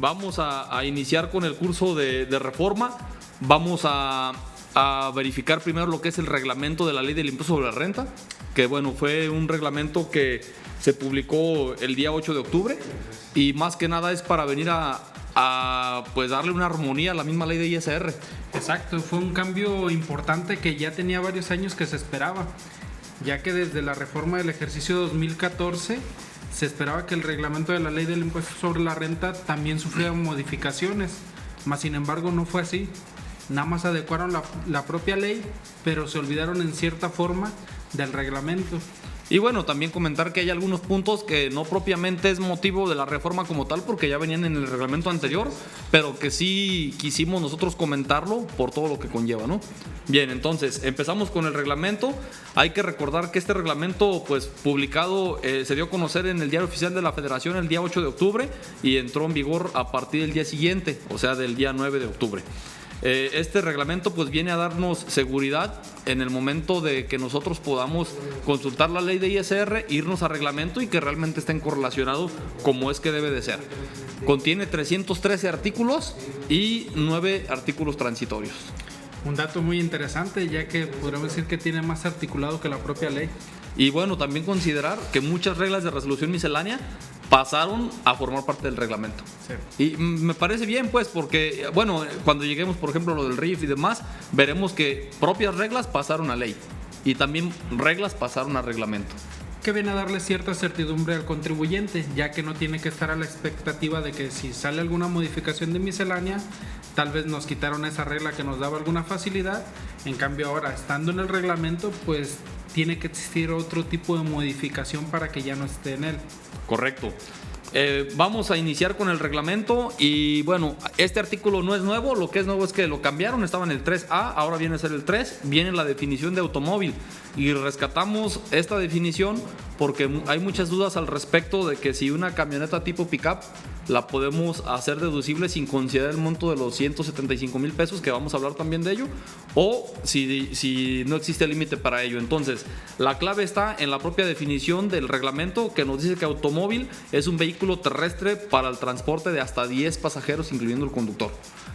vamos a iniciar con el curso de reforma. Vamos a verificar primero lo que es el reglamento de la ley del impuesto sobre la renta, que bueno, fue un reglamento que se publicó el día 8 de octubre y más que nada es para venir a pues darle una armonía a la misma ley de ISR. Exacto, fue un cambio importante que ya tenía varios años que se esperaba, ya que desde la reforma del ejercicio 2014 se esperaba que el reglamento de la ley del impuesto sobre la renta también sufriera modificaciones, mas sin embargo no fue así. Nada más adecuaron la propia ley, pero se olvidaron en cierta forma del reglamento. Y bueno, también comentar que hay algunos puntos que no propiamente es motivo de la reforma como tal, porque ya venían en el reglamento anterior, pero que sí quisimos nosotros comentarlo por todo lo que conlleva, ¿no? Bien, entonces empezamos con el reglamento. Hay que recordar que este reglamento, pues publicado, se dio a conocer en el Diario Oficial de la Federación el día 8 de octubre y entró en vigor a partir del día siguiente, o sea, del día 9 de octubre. Este reglamento pues viene a darnos seguridad en el momento de que nosotros podamos consultar la ley de ISR, irnos a reglamento y que realmente estén correlacionados como es que debe de ser. Contiene 313 artículos y 9 artículos transitorios. Un dato muy interesante, ya que podríamos decir que tiene más articulado que la propia ley. Y bueno, también considerar que muchas reglas de resolución miscelánea pasaron a formar parte del reglamento. Sí. Y me parece bien, pues, porque, bueno, cuando lleguemos, por ejemplo, a lo del RIF y demás, veremos que propias reglas pasaron a ley y también reglas pasaron a reglamento. Que viene a darle cierta certidumbre al contribuyente, ya que no tiene que estar a la expectativa de que si sale alguna modificación de miscelánea, tal vez nos quitaron esa regla que nos daba alguna facilidad. En cambio ahora, estando en el reglamento, pues tiene que existir otro tipo de modificación para que ya no esté en él. Correcto. Vamos a iniciar con el reglamento y bueno, este artículo no es nuevo, lo que es nuevo es que lo cambiaron, estaba en el 3A, ahora viene a ser el 3, viene la definición de automóvil y rescatamos esta definición porque hay muchas dudas al respecto de que si una camioneta tipo pickup la podemos hacer deducible sin considerar el monto de los 175,000 pesos, que vamos a hablar también de ello, o si no existe límite para ello. Entonces, la clave está en la propia definición del reglamento que nos dice que automóvil es un vehículo terrestre para el transporte de hasta 10 pasajeros, incluyendo el conductor.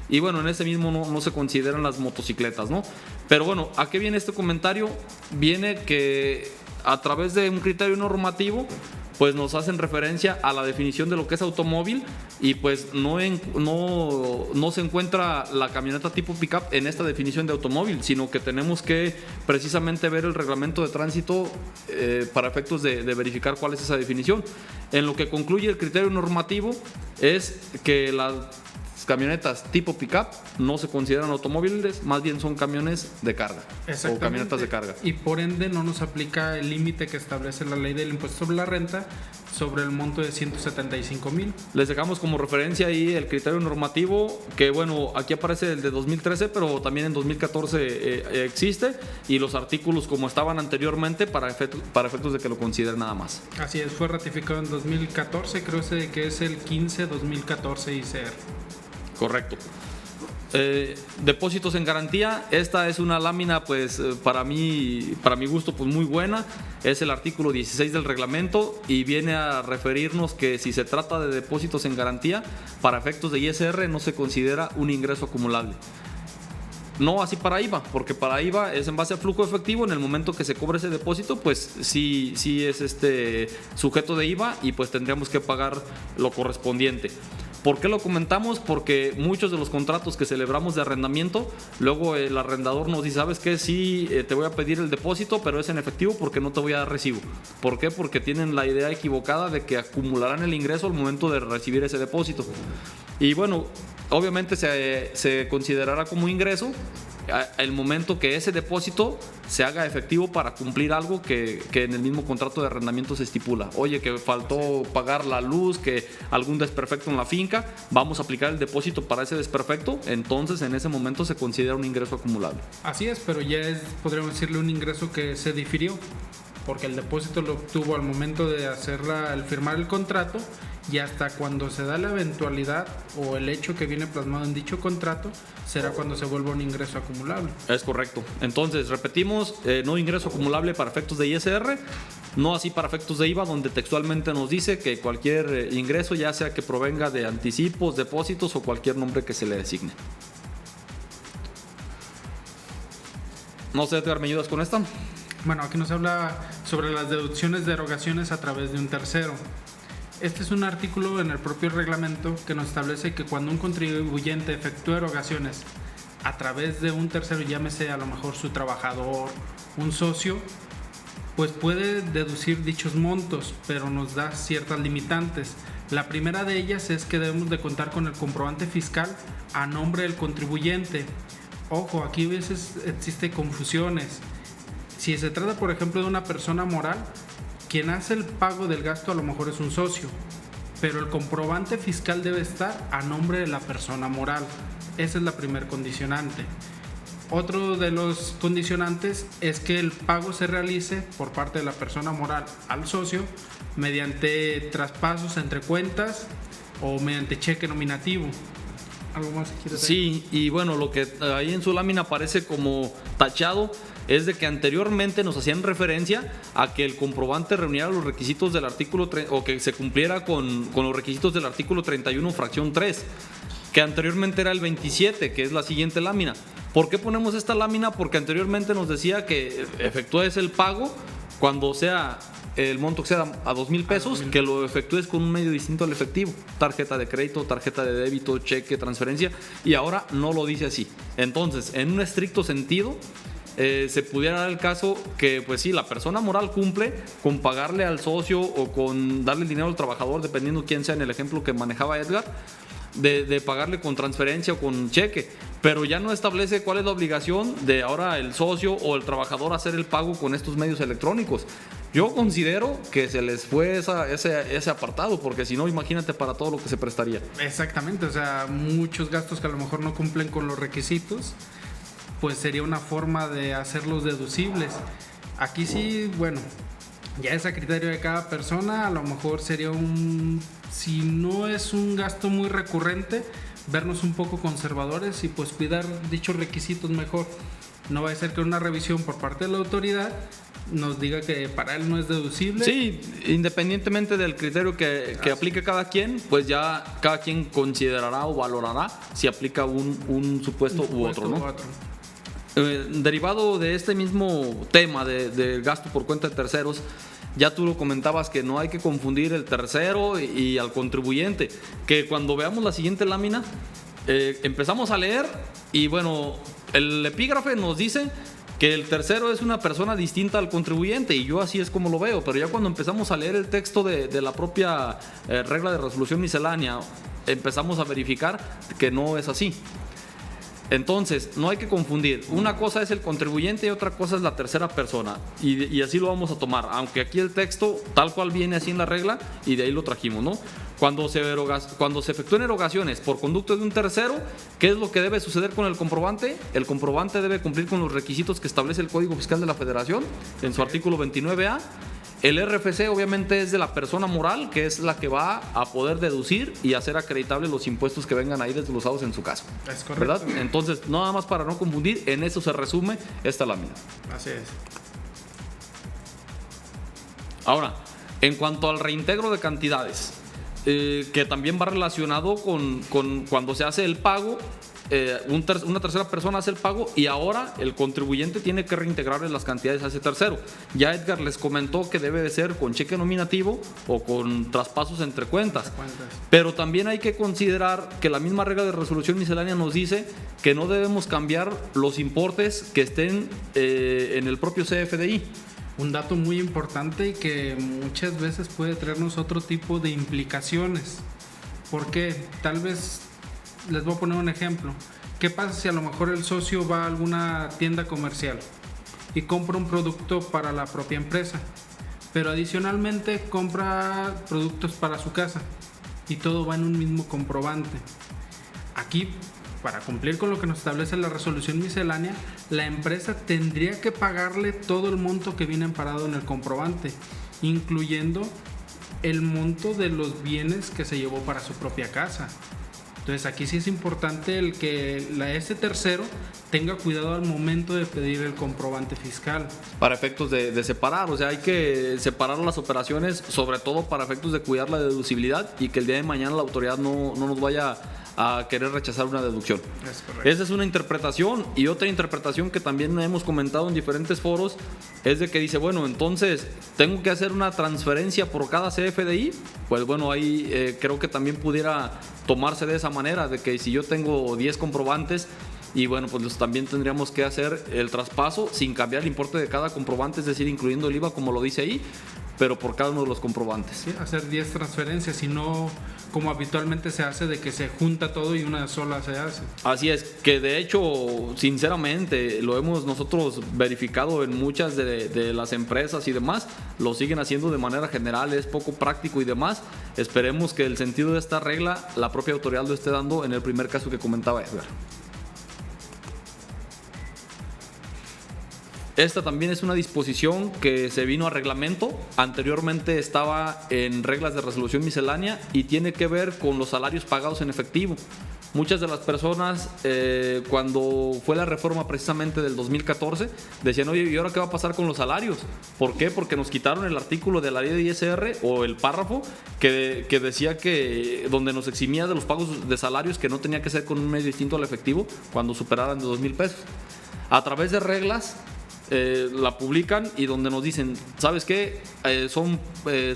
Y bueno, en ese mismo no se consideran las motocicletas, ¿no? Pero bueno, ¿a qué viene este comentario? Viene que a través de un criterio normativo pues nos hacen referencia a la definición de lo que es automóvil y pues no se encuentra la camioneta tipo pickup en esta definición de automóvil, sino que tenemos que precisamente ver el reglamento de tránsito para efectos de verificar cuál es esa definición. En lo que concluye el criterio normativo es que las camionetas tipo pickup no se consideran automóviles, más bien son camiones de carga o camionetas de carga. Y por ende no nos aplica el límite que establece la ley del impuesto sobre la renta sobre el monto de 175,000. Les dejamos como referencia ahí el criterio normativo, que bueno, aquí aparece el de 2013, pero también en 2014 existe, y los artículos como estaban anteriormente para efectos de que lo consideren nada más. Así es, fue ratificado en 2014, creo que es el 15-2014 ICR. Correcto. Depósitos en garantía. Esta es una lámina pues para mi gusto pues muy buena. Es el artículo 16 del reglamento y viene a referirnos que si se trata de depósitos en garantía para efectos de ISR no se considera un ingreso acumulable. No así para IVA, porque para IVA es en base a flujo efectivo. En el momento que se cobre ese depósito, pues sí es sujeto de IVA y pues tendríamos que pagar lo correspondiente. ¿Por qué lo comentamos? Porque muchos de los contratos que celebramos de arrendamiento, luego el arrendador nos dice, ¿sabes qué? Sí, te voy a pedir el depósito, pero es en efectivo porque no te voy a dar recibo. ¿Por qué? Porque tienen la idea equivocada de que acumularán el ingreso al momento de recibir ese depósito. Y bueno, obviamente se considerará como ingreso el momento que ese depósito se haga efectivo para cumplir algo que en el mismo contrato de arrendamiento se estipula. Oye, que faltó pagar la luz, que algún desperfecto en la finca, vamos a aplicar el depósito para ese desperfecto, entonces en ese momento se considera un ingreso acumulable. Así es, pero ya podríamos decirle un ingreso que se difirió, porque el depósito lo obtuvo al momento de el firmar el contrato, y hasta cuando se da la eventualidad o el hecho que viene plasmado en dicho contrato será cuando se vuelva un ingreso acumulable. Es correcto. Entonces, repetimos, no ingreso acumulable para efectos de ISR, No así para efectos de IVA, donde textualmente nos dice que cualquier ingreso, ya sea que provenga de anticipos, depósitos o cualquier nombre que se le designe. No sé, Edgar, ¿me ayudas con esta? Bueno, aquí nos habla sobre las deducciones de erogaciones a través de un tercero. Este es un artículo en el propio reglamento que nos establece que cuando un contribuyente efectúa erogaciones a través de un tercero, llámese a lo mejor su trabajador, un socio, pues puede deducir dichos montos, pero nos da ciertas limitantes. La primera de ellas es que debemos de contar con el comprobante fiscal a nombre del contribuyente. Ojo, aquí a veces existe confusiones. Si se trata, por ejemplo, de una persona moral, quien hace el pago del gasto a lo mejor es un socio, pero el comprobante fiscal debe estar a nombre de la persona moral. Esa es la primer condicionante. Otro de los condicionantes es que el pago se realice por parte de la persona moral al socio mediante traspasos entre cuentas o mediante cheque nominativo. ¿Algo más que quieras decir? Sí, y bueno, lo que ahí en su lámina aparece como tachado es de que anteriormente nos hacían referencia a que el comprobante reuniera los requisitos del artículo o que se cumpliera con los requisitos del artículo 31, fracción 3, que anteriormente era el 27, que es la siguiente lámina. ¿Por qué ponemos esta lámina? Porque anteriormente nos decía que efectúes el pago cuando sea el monto que sea a 2,000 pesos, que lo efectúes con un medio distinto al efectivo, tarjeta de crédito, tarjeta de débito, cheque, transferencia, y ahora no lo dice así. Entonces, en un estricto sentido, se pudiera dar el caso que, pues sí, la persona moral cumple con pagarle al socio o con darle el dinero al trabajador, dependiendo quién sea en el ejemplo que manejaba Edgar, de pagarle con transferencia o con cheque, pero ya no establece cuál es la obligación de ahora el socio o el trabajador hacer el pago con estos medios electrónicos. Yo considero que se les fue ese apartado, porque si no, imagínate para todo lo que se prestaría. Exactamente, o sea, muchos gastos que a lo mejor no cumplen con los requisitos, pues sería una forma de hacerlos deducibles. Aquí sí, bueno, ya es a criterio de cada persona, a lo mejor sería si no es un gasto muy recurrente, vernos un poco conservadores y pues cuidar dichos requisitos mejor. No va a ser que una revisión por parte de la autoridad nos diga que para él no es deducible. Sí, independientemente del criterio que aplique cada quien, pues ya cada quien considerará o valorará si aplica un supuesto u otro, ¿no? Derivado de este mismo tema de gasto por cuenta de terceros, ya tú lo comentabas que no hay que confundir el tercero y al contribuyente, que cuando veamos la siguiente lámina, empezamos a leer y bueno, el epígrafe nos dice que el tercero es una persona distinta al contribuyente, y yo así es como lo veo, pero ya cuando empezamos a leer el texto de la propia regla de resolución miscelánea, empezamos a verificar que no es así. Entonces, no hay que confundir. Una cosa es el contribuyente y otra cosa es la tercera persona. Y así lo vamos a tomar. Aunque aquí el texto, tal cual viene así en la regla, y de ahí lo trajimos, ¿no? Cuando se efectúen erogaciones por conducto de un tercero, ¿qué es lo que debe suceder con el comprobante? El comprobante debe cumplir con los requisitos que establece el Código Fiscal de la Federación en su artículo 29A. El RFC obviamente es de la persona moral, que es la que va a poder deducir y hacer acreditables los impuestos que vengan ahí desglosados en su caso. Es correcto. ¿Verdad? Entonces, nada más para no confundir, en eso se resume esta lámina. Así es. Ahora, en cuanto al reintegro de cantidades, que también va relacionado con cuando se hace el pago, una tercera persona hace el pago y ahora el contribuyente tiene que reintegrarle las cantidades a ese tercero. Ya Edgar les comentó que debe de ser con cheque nominativo o con traspasos entre cuentas. Pero también hay que considerar que la misma regla de resolución miscelánea nos dice que no debemos cambiar los importes que estén en el propio CFDI. Un dato muy importante y que muchas veces puede traernos otro tipo de implicaciones. Porque tal vez, les voy a poner un ejemplo. ¿Qué pasa si a lo mejor el socio va a alguna tienda comercial y compra un producto para la propia empresa, pero adicionalmente compra productos para su casa y todo va en un mismo comprobante? Aquí, para cumplir con lo que nos establece la resolución miscelánea, la empresa tendría que pagarle todo el monto que viene amparado en el comprobante, incluyendo el monto de los bienes que se llevó para su propia casa. Entonces aquí sí es importante el que este tercero tenga cuidado al momento de pedir el comprobante fiscal. Para efectos de separar, o sea, hay que separar las operaciones, sobre todo para efectos de cuidar la deducibilidad y que el día de mañana la autoridad no nos vaya a querer rechazar una deducción. Es correcto. Esa es una interpretación, y otra interpretación que también hemos comentado en diferentes foros es de que dice, bueno, entonces tengo que hacer una transferencia por cada CFDI. Pues bueno, ahí creo que también pudiera tomarse de esa manera, de que si yo tengo 10 comprobantes y bueno, pues también tendríamos que hacer el traspaso sin cambiar el importe de cada comprobante, es decir, incluyendo el IVA como lo dice ahí, pero por cada uno de los comprobantes. Sí, hacer 10 transferencias y no como habitualmente se hace, de que se junta todo y una sola se hace. Así es, que de hecho, sinceramente, lo hemos nosotros verificado en muchas de las empresas y demás, lo siguen haciendo de manera general, es poco práctico y demás. Esperemos que el sentido de esta regla la propia autoridad lo esté dando en el primer caso que comentaba Edgar. Esta también es una disposición que se vino a reglamento, anteriormente estaba en reglas de resolución miscelánea y tiene que ver con los salarios pagados en efectivo. Muchas de las personas, cuando fue la reforma precisamente del 2014, decían, oye, ¿y ahora qué va a pasar con los salarios? ¿Por qué? Porque nos quitaron el artículo de la ley de ISR o el párrafo que decía que donde nos eximía de los pagos de salarios que no tenía que ser con un medio distinto al efectivo cuando superaran de 2,000 pesos. A través de reglas la publican y donde nos dicen, ¿sabes qué? Son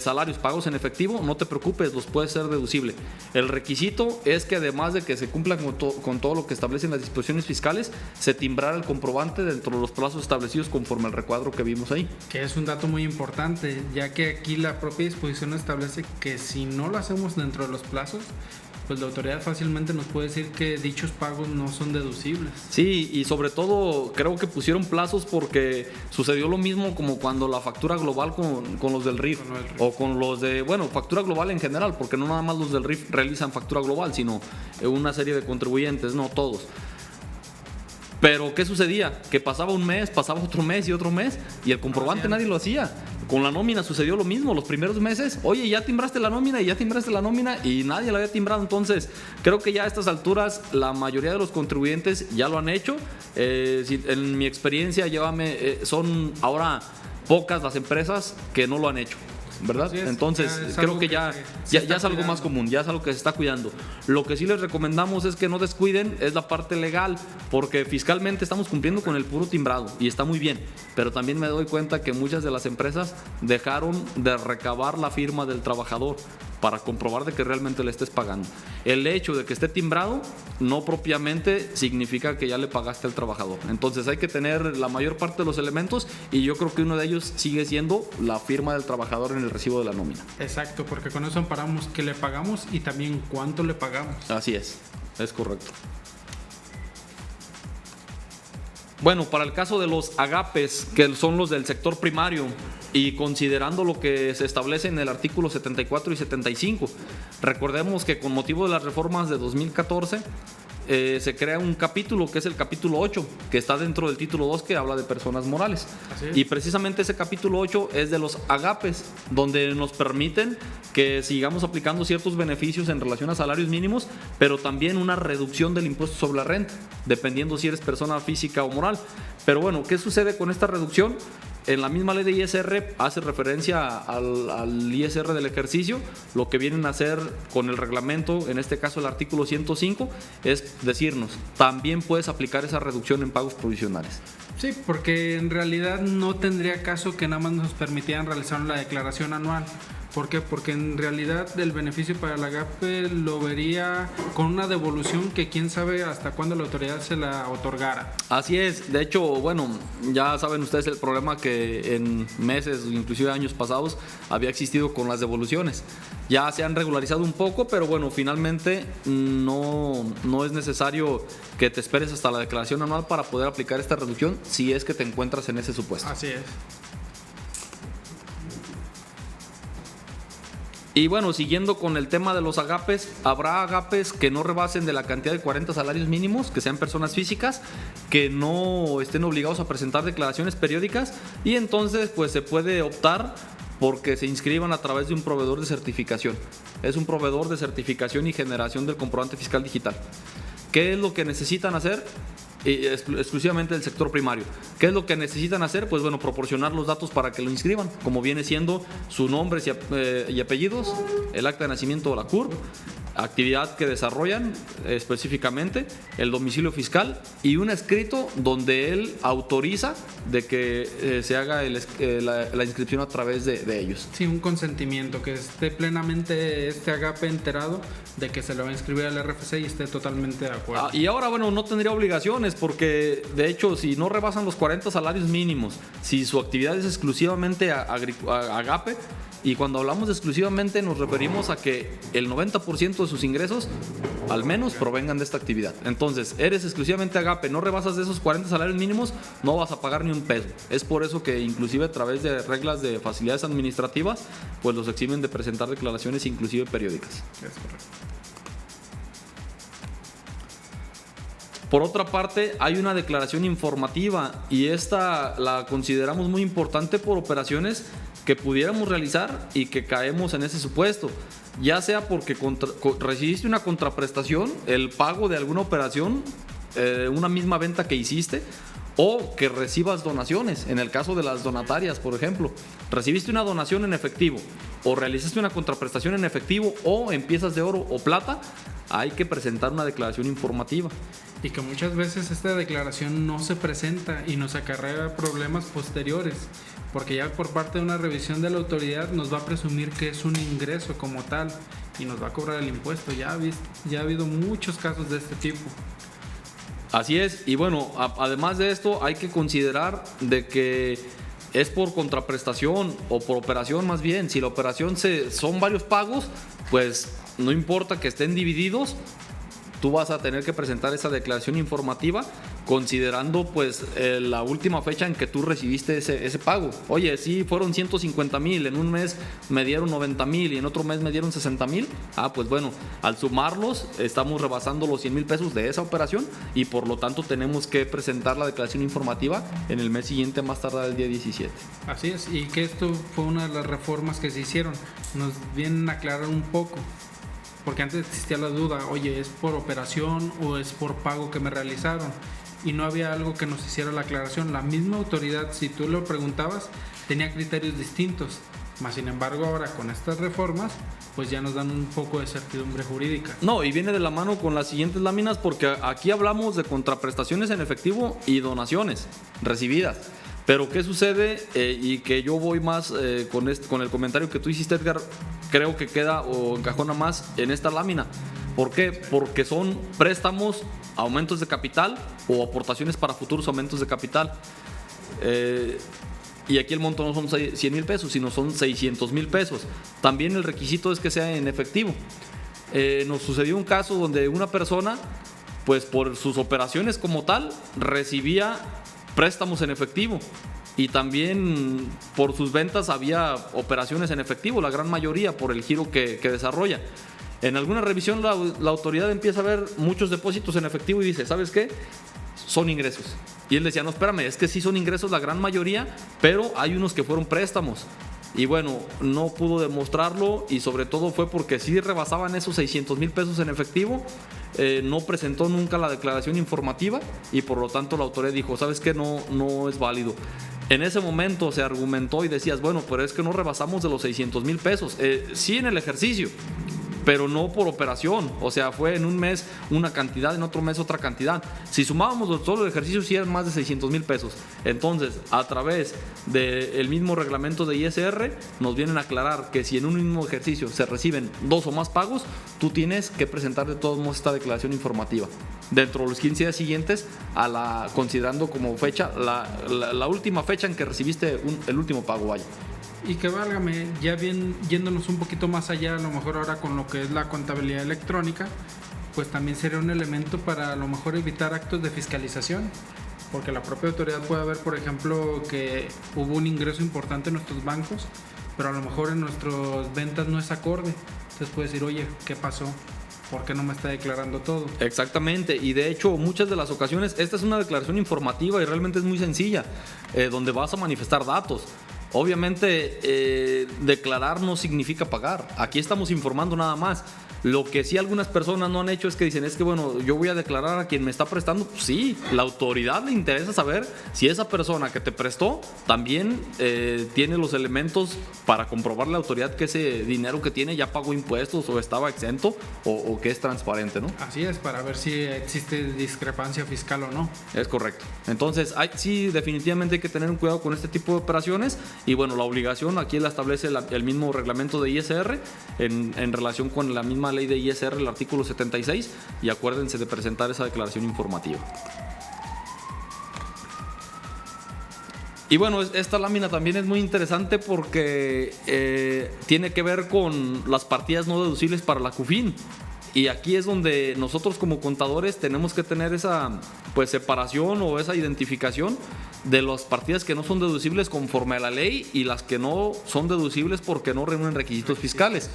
salarios pagos en efectivo, no te preocupes, los puedes ser deducible. El requisito es que además de que se cumplan con todo lo que establecen las disposiciones fiscales, se timbrara el comprobante dentro de los plazos establecidos conforme al recuadro que vimos ahí. Que es un dato muy importante, ya que aquí la propia disposición establece que si no lo hacemos dentro de los plazos, pues la autoridad fácilmente nos puede decir que dichos pagos no son deducibles. Sí, y sobre todo creo que pusieron plazos porque sucedió lo mismo como cuando la factura global con los del RIF, o con los de, bueno, factura global en general, porque no nada más los del RIF realizan factura global, sino una serie de contribuyentes, no todos. Pero ¿qué sucedía? Que pasaba un mes, pasaba otro mes y otro mes y el comprobante nadie lo hacía. Con la nómina sucedió lo mismo, los primeros meses, oye, ya timbraste la nómina y nadie la había timbrado. Entonces, creo que ya a estas alturas la mayoría de los contribuyentes ya lo han hecho. En mi experiencia, son ahora pocas las empresas que no lo han hecho, ¿verdad? Entonces creo que ya es algo más común, ya es algo que se está cuidando. Lo que sí les recomendamos es que no descuiden es la parte legal, porque fiscalmente estamos cumpliendo con el puro timbrado y está muy bien, pero también me doy cuenta que muchas de las empresas dejaron de recabar la firma del trabajador para comprobar de que realmente le estés pagando. El hecho de que esté timbrado no propiamente significa que ya le pagaste al trabajador. Entonces hay que tener la mayor parte de los elementos y yo creo que uno de ellos sigue siendo la firma del trabajador en el recibo de la nómina. Exacto, porque con eso amparamos que le pagamos y también cuánto le pagamos. Así es correcto. Bueno, para el caso de los agapes, que son los del sector primario, y considerando lo que se establece en el artículo 74 y 75, recordemos que con motivo de las reformas de 2014 se crea un capítulo que es el capítulo 8, que está dentro del título 2 que habla de personas morales. Y precisamente ese capítulo 8 es de los agapes, donde nos permiten que sigamos aplicando ciertos beneficios en relación a salarios mínimos, pero también una reducción del impuesto sobre la renta, dependiendo si eres persona física o moral. Pero bueno, ¿qué sucede con esta reducción? En la misma ley de ISR hace referencia al ISR del ejercicio. Lo que vienen a hacer con el reglamento, en este caso el artículo 105, es decirnos, también puedes aplicar esa reducción en pagos provisionales. Sí, porque en realidad no tendría caso que nada más nos permitieran realizar la declaración anual. ¿Por qué? Porque en realidad el beneficio para el agape lo vería con una devolución que quién sabe hasta cuándo la autoridad se la otorgara. Así es, de hecho, bueno, ya saben ustedes el problema que en meses, inclusive años pasados, había existido con las devoluciones. Ya se han regularizado un poco, pero bueno, finalmente no es necesario que te esperes hasta la declaración anual para poder aplicar esta reducción si es que te encuentras en ese supuesto. Así es. Y bueno, siguiendo con el tema de los agapes, habrá agapes que no rebasen de la cantidad de 40 salarios mínimos, que sean personas físicas, que no estén obligados a presentar declaraciones periódicas, y entonces pues se puede optar porque se inscriban a través de un proveedor de certificación. Es un proveedor de certificación y generación del comprobante fiscal digital. ¿Qué es lo que necesitan hacer? Exclusivamente del sector primario. ¿Qué es lo que necesitan hacer? Pues bueno, proporcionar los datos para que lo inscriban, como viene siendo sus nombres y apellidos, el acta de nacimiento o la CURP, actividad que desarrollan específicamente, el domicilio fiscal y un escrito donde él autoriza de que se haga la inscripción a través de ellos. Sí, un consentimiento, que esté plenamente Agape enterado de que se le va a inscribir al RFC y esté totalmente de acuerdo. Y ahora, bueno, no tendría obligaciones porque, de hecho, si no rebasan los 40 salarios mínimos, si su actividad es exclusivamente Agape, y cuando hablamos de exclusivamente nos referimos a que el 90% de sus ingresos al menos provengan de esta actividad. Entonces, eres exclusivamente Agape, no rebasas de esos 40 salarios mínimos, no vas a pagar ni un peso. Es por eso que inclusive a través de reglas de facilidades administrativas, pues los eximen de presentar declaraciones inclusive periódicas. Es correcto. Por otra parte, hay una declaración informativa y esta la consideramos muy importante por operaciones que pudiéramos realizar y que caemos en ese supuesto, ya sea porque recibiste una contraprestación, el pago de alguna operación, una misma venta que hiciste, o que recibas donaciones. En el caso de las donatarias, por ejemplo, recibiste una donación en efectivo o realizaste una contraprestación en efectivo o en piezas de oro o plata, hay que presentar una declaración informativa. Y que muchas veces esta declaración no se presenta y nos acarrea problemas posteriores, porque ya por parte de una revisión de la autoridad nos va a presumir que es un ingreso como tal y nos va a cobrar el impuesto. Ya ha habido muchos casos de este tipo. Así es, y bueno, además de esto hay que considerar de que es por contraprestación o por operación más bien. Si la operación son varios pagos, pues no importa que estén divididos, tú vas a tener que presentar esa declaración informativa considerando pues la última fecha en que tú recibiste ese pago. Oye, sí fueron 150,000, en un mes me dieron 90,000 y en otro mes me dieron 60,000. Pues bueno, al sumarlos estamos rebasando los 100,000 pesos de esa operación y por lo tanto tenemos que presentar la declaración informativa en el mes siguiente, más tardar el día 17. Así es, y que esto fue una de las reformas que se hicieron. Nos vienen a aclarar un poco. Porque antes existía la duda, oye, ¿es por operación o es por pago que me realizaron? Y no había algo que nos hiciera la aclaración. La misma autoridad, si tú lo preguntabas, tenía criterios distintos. Mas, sin embargo, ahora con estas reformas, pues ya nos dan un poco de certidumbre jurídica. No, y viene de la mano con las siguientes láminas, porque aquí hablamos de contraprestaciones en efectivo y donaciones recibidas. Pero ¿qué sucede? Y que yo voy más con el comentario que tú hiciste, Edgar, creo que queda o encajona más en esta lámina. ¿Por qué? Porque son préstamos, aumentos de capital o aportaciones para futuros aumentos de capital. Y aquí el monto no son 100,000 pesos, sino son 600,000 pesos. También el requisito es que sea en efectivo. Nos sucedió un caso donde una persona, pues por sus operaciones como tal, recibía préstamos en efectivo y también por sus ventas había operaciones en efectivo, la gran mayoría por el giro que desarrolla. En alguna revisión la autoridad empieza a ver muchos depósitos en efectivo y dice, ¿sabes qué? Son ingresos. Y él decía, no, espérame, es que sí son ingresos la gran mayoría, pero hay unos que fueron préstamos. Y bueno, no pudo demostrarlo y sobre todo fue porque sí rebasaban esos 600,000 pesos en efectivo, no presentó nunca la declaración informativa y por lo tanto la autoridad dijo, ¿sabes qué? No es válido. En ese momento se argumentó y decías, bueno, pero es que no rebasamos de los 600,000 pesos. Sí en el ejercicio, pero no por operación. O sea, fue en un mes una cantidad, en otro mes otra cantidad. Si sumábamos todo el ejercicio, sí eran más de 600,000 pesos. Entonces, a través del mismo reglamento de ISR, nos vienen a aclarar que si en un mismo ejercicio se reciben 2 o más pagos, tú tienes que presentar de todos modos esta declaración informativa dentro de los 15 días siguientes, considerando como fecha la última fecha en que recibiste el último pago, vaya. Y que válgame, ya bien yéndonos un poquito más allá, a lo mejor ahora con lo que es la contabilidad electrónica, pues también sería un elemento para a lo mejor evitar actos de fiscalización, porque la propia autoridad puede ver, por ejemplo, que hubo un ingreso importante en nuestros bancos, pero a lo mejor en nuestras ventas no es acorde. Entonces puede decir, oye, ¿qué pasó? ¿Por qué no me está declarando todo? Exactamente, y de hecho muchas de las ocasiones esta es una declaración informativa y realmente es muy sencilla, donde vas a manifestar datos. Obviamente, declarar no significa pagar. Aquí estamos informando nada más. Lo que sí algunas personas no han hecho es que dicen, es que bueno, yo voy a declarar a quien me está prestando. Pues sí, la autoridad le interesa saber si esa persona que te prestó también tiene los elementos para comprobar la autoridad que ese dinero que tiene ya pagó impuestos o estaba exento o que es transparente, ¿no? Así es, para ver si existe discrepancia fiscal o no. Es correcto. Entonces, sí, definitivamente hay que tener un cuidado con este tipo de operaciones y bueno, la obligación aquí la establece el mismo reglamento de ISR en relación con la misma ley de ISR, el artículo 76, y acuérdense de presentar esa declaración informativa. Y bueno, esta lámina también es muy interesante porque tiene que ver con las partidas no deducibles para la CUFIN. Y aquí es donde nosotros como contadores tenemos que tener esa separación o esa identificación de las partidas que no son deducibles conforme a la ley y las que no son deducibles porque no reúnen requisitos fiscales.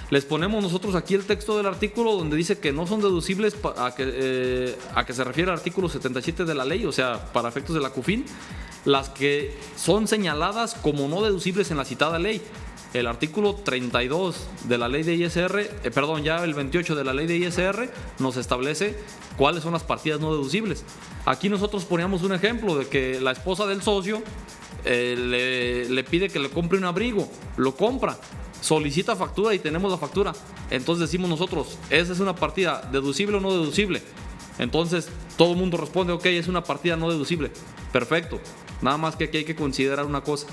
Les ponemos nosotros aquí el texto del artículo donde dice que no son deducibles a que se refiere al artículo 77 de la ley, o sea, para efectos de la CUFIN, las que son señaladas como no deducibles en la citada ley. El artículo 32 de la ley de ISR, ya el 28 de la ley de ISR nos establece cuáles son las partidas no deducibles. Aquí nosotros poníamos un ejemplo de que la esposa del socio le pide que le compre un abrigo, lo compra, solicita factura y tenemos la factura. Entonces decimos nosotros, ¿esa es una partida deducible o no deducible? Entonces todo el mundo responde, ok, es una partida no deducible. Perfecto, nada más que aquí hay que considerar una cosa.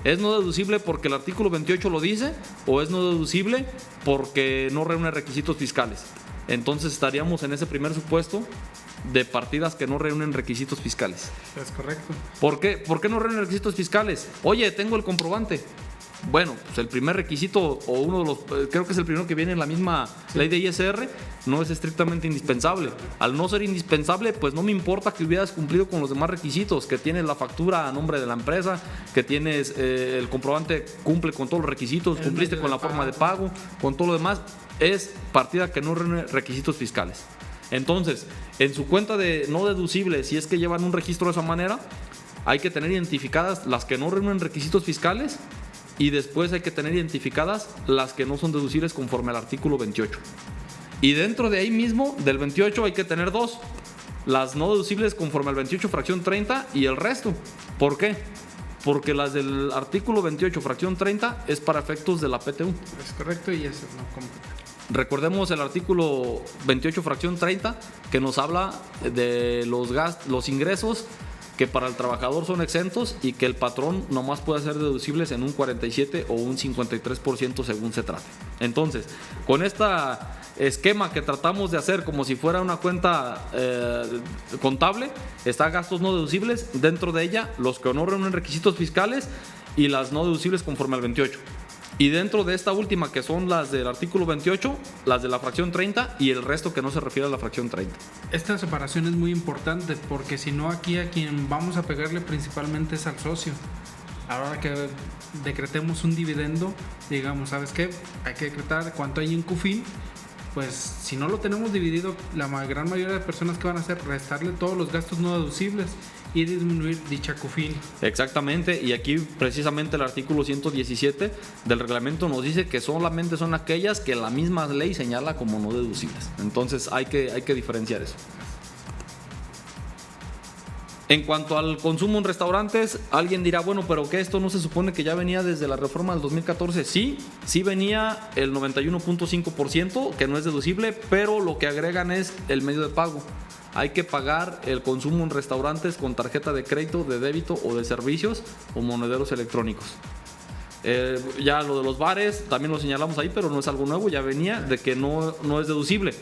¿Es no deducible porque el artículo 28 lo dice o es no deducible porque no reúne requisitos fiscales? Entonces estaríamos en ese primer supuesto de partidas que no reúnen requisitos fiscales. Es correcto. ¿Por qué no reúnen requisitos fiscales? Oye, tengo el comprobante. Bueno, pues el primer requisito o uno de los, creo que es el primero que viene en la misma ley de ISR, no es estrictamente indispensable. Al no ser indispensable, pues no me importa que hubieras cumplido con los demás requisitos, que tienes la factura a nombre de la empresa, que tienes el comprobante cumple con todos los requisitos, cumpliste con la forma de pago, con todo lo demás, es partida que no reúne requisitos fiscales. Entonces, en su cuenta de no deducible, si es que llevan un registro de esa manera, hay que tener identificadas las que no reúnen requisitos fiscales. Y después hay que tener identificadas las que no son deducibles conforme al artículo 28. Y dentro de ahí mismo, del 28, hay que tener dos. Las no deducibles conforme al 28 fracción 30 y el resto. ¿Por qué? Porque las del artículo 28 fracción 30 es para efectos de la PTU. Es correcto y eso no complica. Recordemos el artículo 28 fracción 30 que nos habla de los ingresos que para el trabajador son exentos y que el patrón nomás puede ser deducibles en un 47 o un 53% según se trate. Entonces, con este esquema que tratamos de hacer como si fuera una cuenta contable, está gastos no deducibles, dentro de ella los que no reúnen requisitos fiscales y las no deducibles conforme al 28. Y dentro de esta última, que son las del artículo 28, las de la fracción 30 y el resto que no se refiere a la fracción 30. Esta separación es muy importante porque si no, aquí a quien vamos a pegarle principalmente es al socio. Ahora que decretemos un dividendo, digamos, ¿sabes qué? Hay que decretar cuánto hay en CUFIN. Pues si no lo tenemos dividido, la gran mayoría de personas que van a hacer, restarle todos los gastos no deducibles y disminuir dicha CUFIN. Exactamente, y aquí precisamente el artículo 117 del reglamento nos dice que solamente son aquellas que la misma ley señala como no deducibles. Entonces hay que diferenciar eso. En cuanto al consumo en restaurantes, alguien dirá, bueno, pero que esto no se supone que ya venía desde la reforma del 2014. Sí venía el 91.5%, que no es deducible, pero lo que agregan es el medio de pago. Hay que pagar el consumo en restaurantes con tarjeta de crédito, de débito o de servicios o monederos electrónicos. Ya lo de los bares también lo señalamos ahí, pero no es algo nuevo, ya venía de que no es deducible.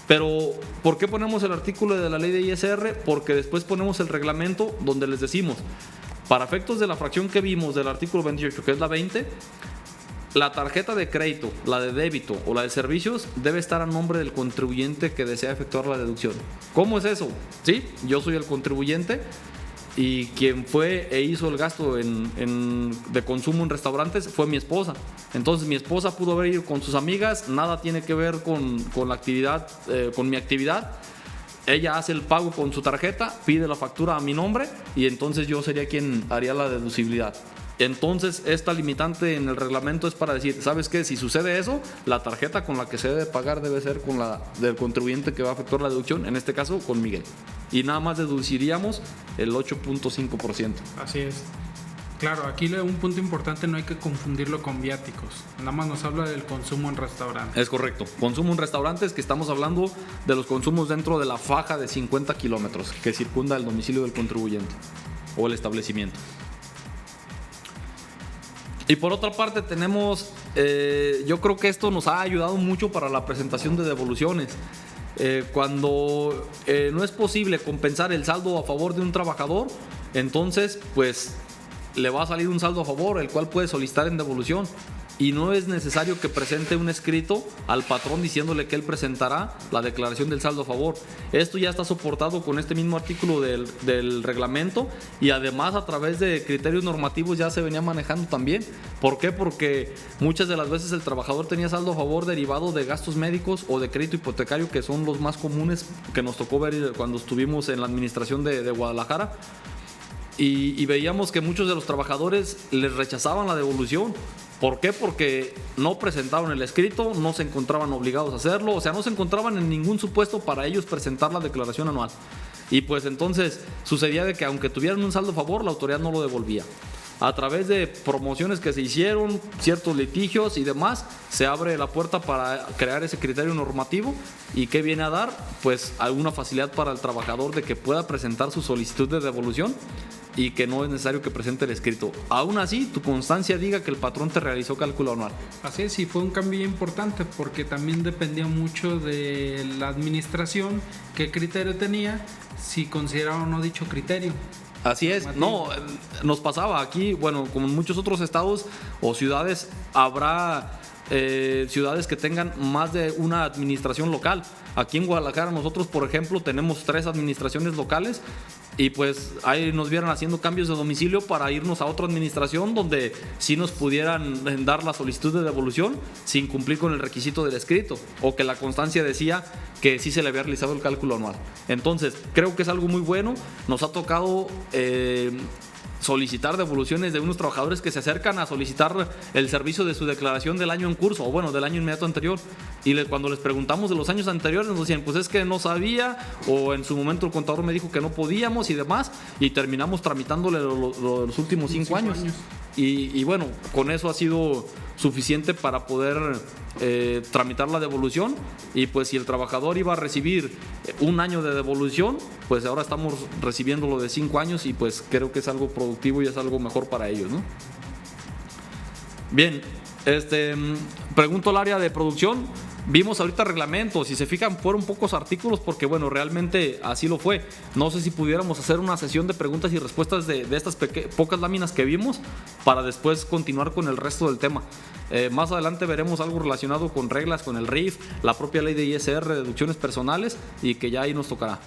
Pero, ¿por qué ponemos el artículo de la ley de ISR? Porque después ponemos el reglamento donde les decimos, para efectos de la fracción que vimos del artículo 28, que es la 20, la tarjeta de crédito, la de débito o la de servicios debe estar a nombre del contribuyente que desea efectuar la deducción. ¿Cómo es eso? Sí, yo soy el contribuyente y quien fue e hizo el gasto de consumo en restaurantes fue mi esposa. Entonces mi esposa pudo haber ido con sus amigas, nada tiene que ver con la actividad, con mi actividad. Ella hace el pago con su tarjeta, pide la factura a mi nombre y entonces yo sería quien haría la deducibilidad. Entonces, esta limitante en el reglamento es para decir, ¿sabes qué? Si sucede eso, la tarjeta con la que se debe pagar debe ser con la del contribuyente que va a efectuar la deducción, en este caso con Miguel. Y nada más deduciríamos el 8.5%. Así es. Claro, aquí un punto importante, no hay que confundirlo con viáticos. Nada más nos habla del consumo en restaurantes. Es correcto. Consumo en restaurantes, que estamos hablando de los consumos dentro de la faja de 50 kilómetros que circunda el domicilio del contribuyente o el establecimiento. Y por otra parte tenemos, yo creo que esto nos ha ayudado mucho para la presentación de devoluciones. Cuando no es posible compensar el saldo a favor de un trabajador, entonces pues le va a salir un saldo a favor, el cual puede solicitar en devolución. Y no es necesario que presente un escrito al patrón diciéndole que él presentará la declaración del saldo a favor. Esto ya está soportado con este mismo artículo del reglamento, y además a través de criterios normativos ya se venía manejando también. ¿Por qué? Porque muchas de las veces el trabajador tenía saldo a favor derivado de gastos médicos o de crédito hipotecario, que son los más comunes que nos tocó ver cuando estuvimos en la administración de Guadalajara. Y veíamos que muchos de los trabajadores les rechazaban la devolución. ¿Por qué? Porque no presentaron el escrito, no se encontraban obligados a hacerlo, o sea, no se encontraban en ningún supuesto para ellos presentar la declaración anual. Y pues entonces sucedía de que aunque tuvieran un saldo a favor, la autoridad no lo devolvía. A través de promociones que se hicieron, ciertos litigios y demás, se abre la puerta para crear ese criterio normativo. ¿Y qué viene a dar? Pues alguna facilidad para el trabajador de que pueda presentar su solicitud de devolución y que no es necesario que presente el escrito. Aún así, tu constancia diga que el patrón te realizó cálculo anual. Así es, y fue un cambio importante porque también dependía mucho de la administración, qué criterio tenía, si consideraba o no dicho criterio. Así es, no, nos pasaba aquí, bueno, como en muchos otros estados o ciudades, habrá ciudades que tengan más de una administración local. Aquí en Guadalajara nosotros, por ejemplo, tenemos 3 administraciones locales, y pues ahí nos vieran haciendo cambios de domicilio para irnos a otra administración donde sí nos pudieran dar la solicitud de devolución sin cumplir con el requisito del escrito, o que la constancia decía que sí se le había realizado el cálculo anual. Entonces creo que es algo muy bueno. Nos ha tocado solicitar devoluciones de unos trabajadores que se acercan a solicitar el servicio de su declaración del año en curso, o bueno, del año inmediato anterior, y cuando les preguntamos de los años anteriores nos decían, pues es que no sabía, o en su momento el contador me dijo que no podíamos y demás, y terminamos tramitándole los últimos 5 años. Y bueno, con eso ha sido suficiente para poder tramitar la devolución. Y pues si el trabajador iba a recibir un año de devolución, pues ahora estamos recibiendo lo de 5 años, y pues creo que es algo productivo y es algo mejor para ellos, ¿no? Bien, pregunto al área de producción. Vimos ahorita reglamentos, si se fijan fueron pocos artículos porque bueno, realmente así lo fue. No sé si pudiéramos hacer una sesión de preguntas y respuestas de estas pocas láminas que vimos para después continuar con el resto del tema. Más adelante veremos algo relacionado con reglas, con el RIF, la propia ley de ISR, deducciones personales, y que ya ahí nos tocará.